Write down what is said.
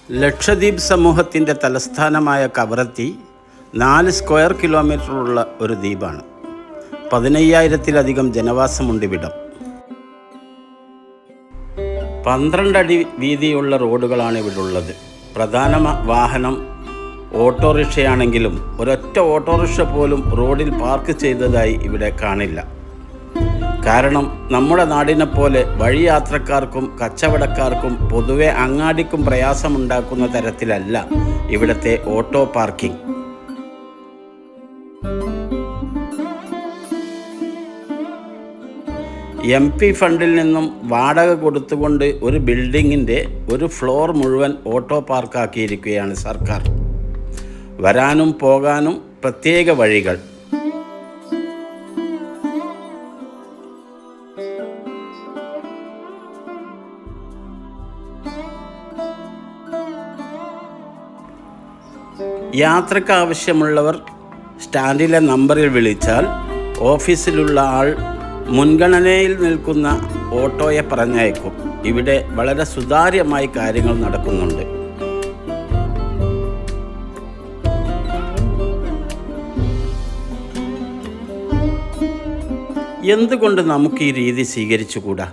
ലക്ഷദ്വീപ് സമൂഹത്തിൻ്റെ തലസ്ഥാനമായ കവറത്തി 4 സ്ക്വയർ കിലോമീറ്ററുള്ള ഒരു ദ്വീപാണ്. 15,000-ലധികം ജനവാസമുണ്ടിവിടം. 12 അടി വീതിയുള്ള റോഡുകളാണ് ഇവിടുള്ളത്. പ്രധാന വാഹനം ഓട്ടോറിക്ഷയാണെങ്കിലും ഒരൊറ്റ ഓട്ടോറിക്ഷ പോലും റോഡിൽ പാർക്ക് ചെയ്തതായി ഇവിടെ കാണില്ല. കാരണം നമ്മുടെ നാടിനെ പോലെ വഴിയാത്രക്കാർക്കും കച്ചവടക്കാർക്കും പൊതുവെ അങ്ങാടിക്കും പ്രയാസമുണ്ടാക്കുന്ന തരത്തിലല്ല ഇവിടുത്തെ ഓട്ടോ പാർക്കിംഗ്. MP ഫണ്ടിൽ നിന്നും വാടക കൊടുത്തുകൊണ്ട് ഒരു ബിൽഡിങ്ങിൻ്റെ ഒരു ഫ്ലോർ മുഴുവൻ ഓട്ടോ പാർക്കാക്കിയിരിക്കുകയാണ് സർക്കാർ. വരാനും പോകാനും പ്രത്യേക വഴികൾ. യാത്രയ്ക്ക് ആവശ്യമുള്ളവർ സ്റ്റാൻഡിലെ നമ്പറിൽ വിളിച്ചാൽ ഓഫീസിലുള്ള ആൾ മുൻഗണനയിൽ നിൽക്കുന്ന ഓട്ടോയെ പറഞ്ഞയക്കും. ഇവിടെ വളരെ സുതാര്യമായി കാര്യങ്ങൾ നടക്കുന്നുണ്ട്. എന്തുകൊണ്ട് നമുക്ക് ഈ രീതി സ്വീകരിച്ചുകൂടാ?